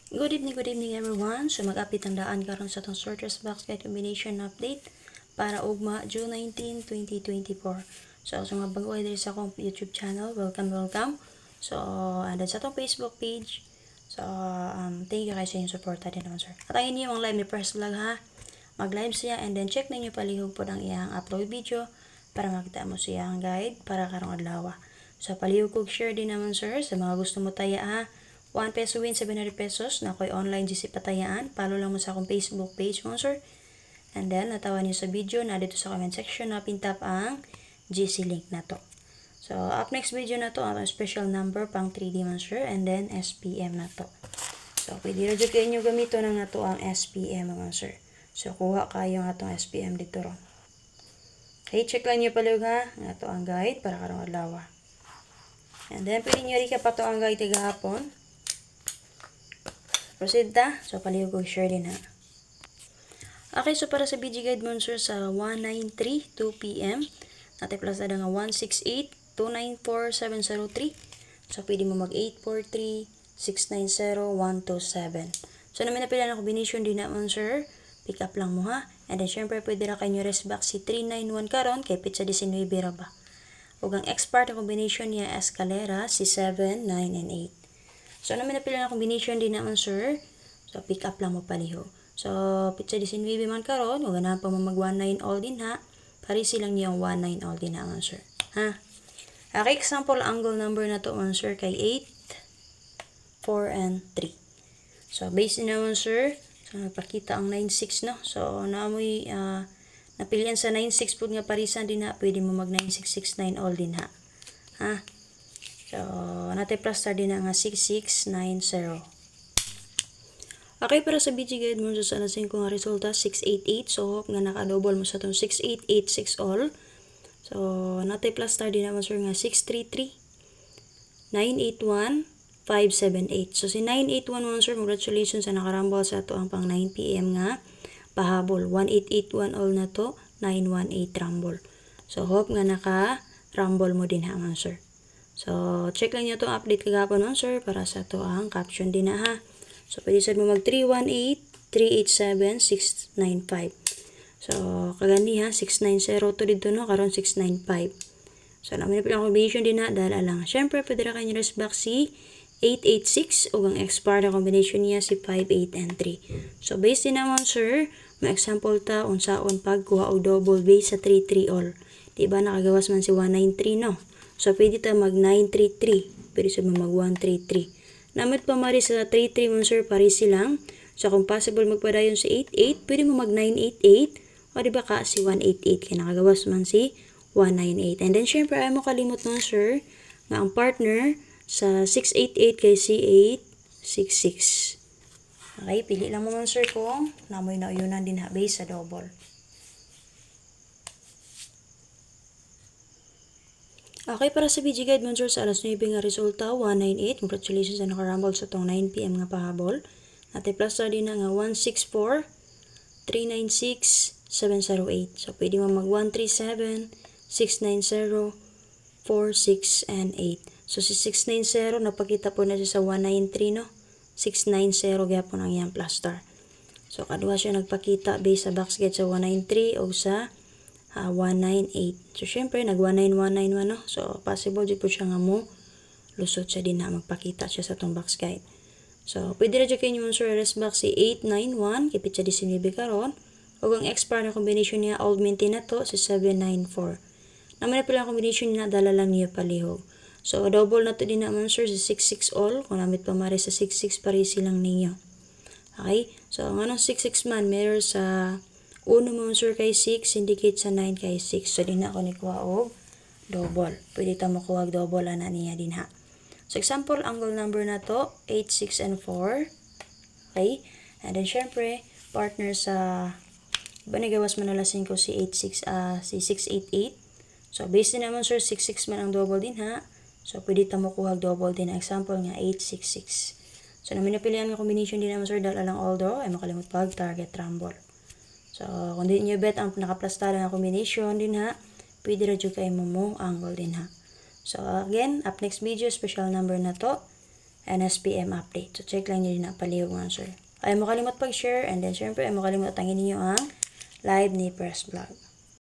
Good evening everyone. So mag-update ang daan karon sa itong sorters box guide combination update para ugma June 19, 2024. So nga bago kayo diri sa akong YouTube channel, welcome. So andun sa itong Facebook page. So thank you guys sa inyong support din naman sir. At ang inyong live ni first vlog ha. Mag-live siya and then check ninyo palihog po ang iyang upload video para makita mo siya ang guide para karong adlaw. So palihog kog share din naman sir sa mga gusto mo taya ha. 1 peso win 700 pesos na ako'y online GC patayaan. Follow lang mo sa akong Facebook page mo sir. And then natawa niyo sa video na dito sa comment section na pintap ang GC link na to. So up next video na to ang special number pang 3D man sir and then SPM na to. So pwede rin kayo nyo gamito ng nato ang SPM man sir. So kuha kayo nga itong SPM dito ron. Okay, check lang nyo palug ha. Nga to ang guide para karong adlaw. And then pwede nyo rin ka pa to ang guide gahapon. Proceed ta. So, palihog ko share din ha. Okay, so para sa BG Guide Monster sa 193, 2 p.m. Natin plus na nga 168, 294, 703. So, pwede mo mag 843, 690, 127. So, namin napila na combination din na Monster. Pick up lang mo ha. And then, syempre, pwede na kayo rest back si 391 karon kay pizza 19 ra ba. Ug ang expert na combination niya Escalera si 7, 9, and 8. So, namin napila na combination din naman, sir. So, pick up lang mo paliho. So, pizza 19 man karon, o ganahan pa mo mag 19 all din ha. Pari silang niyang 19 all din naman, sir. Ha? Okay, example, angle number na to man, sir, kay 8, 4, and 3. So, base din naman, sir. So, nagpakita ang 9-6, no? So, naamoy, napilian sa 9-6 po nga parisan din ha. Pwede mo mag 9-6-6-9 all din ha. Ha? So, natin plus star din nga 6690. Okay, para sa BG Guide mo sa nasin ko nga resulta 688. So, hope nga naka-double mo sa itong 6886 all. So, natin plus star din naman sir nga 633, 981, 578. So, si 981 mo sir, congratulations sa nakarambol sa ito ang pang 9 p.m. nga pahabol. 1881 all na to, 918 rumble. So, hope nga naka-rumble mo din ha man sir. So, check lang nyo itong update kagapon nun, sir, para sa ito ang caption din na ha. So, pwede sa mo mag 318-387-695. So, kagani ha, 690 to dito no, karon 695. So, namin na pilang combination din na, dahil alang. Siyempre, pwede na kayo rest back si 886 o ang expire na combination niya si 5, 8, and 3. So, base din naman, sir, may example ta, unsaon pagkuha o double base sa 3, 3 all. Diba, nakagawas man si 193, no? So, pwede tayo mag 933. Pwede sa mag 133. Namit pa mari sa 33 mo sir, pari silang. So, kung possible magpadayon sa 88, pwede mo mag 988. O diba ka si 188. Kaya nakagawas man si 198. And then, syempre, ayaw mo kalimot nun sir, nga ang partner sa 688 kay si 866. Okay, pili lang mo man sir kung namoy na uyunan din ha, base sa double. Okay, para sa BG Guide Monster sa alas 9 nga resulta, 198. Congratulations sa nakarambol sa itong 9 p.m. nga pahabol. Natin plus na din na nga 164, 396, 708. So, pwede mo mag 137, 690, 46, and 8. So, si 690, napakita po na siya sa 193, no? 690, gyapon ang iyang plus star. So, kadua siya nagpakita base sa box guide sa 193 o sa 198. So, syempre, nag-19191, no? So, possible dyan po siya nga mo lusot siya din na magpakita siya sa itong box guide. So, pwede na dyan kayo yung sir rest box si 891, kipit siya di sinibi karon. O ang expire na combination niya, old maintain na to, si 794. Naman na pala ang combination niya, dala lang niya palihog. So, double na to din naman sir, si 66 all. Kung namit pa mari sa 66, parisi lang ninyo. Okay? So, ang anong 66 man, meron sa 1 mo sir kay 6, indicate sa 9 kay 6. So, din na ako nikuha og double. Pwede ta makuha og double na niya din ha. So, example, angle number na to, 8, 6, and 4. Okay? And then, syempre, partner sa, iba nagawas man nalasing ko si 86, si 688. So, based din naman sir, 66 man ang double din ha. So, pwede ta makuha og double din. Example nga, 866. So, namin napilihan ng combination din naman sir, dahil alang although, ay makalimut pag target rumble. So, kung di nyo bet ang nakaplastara na combination din ha, pwede rin kayo mo angle din ha. So, again, up next video, special number na to. NSPM update. So, check lang nyo din na palihog mga sir. Ay mo kalimot pag-share, and then syempre ay mo kalimot tangin ninyo ang live ni Press Vlog.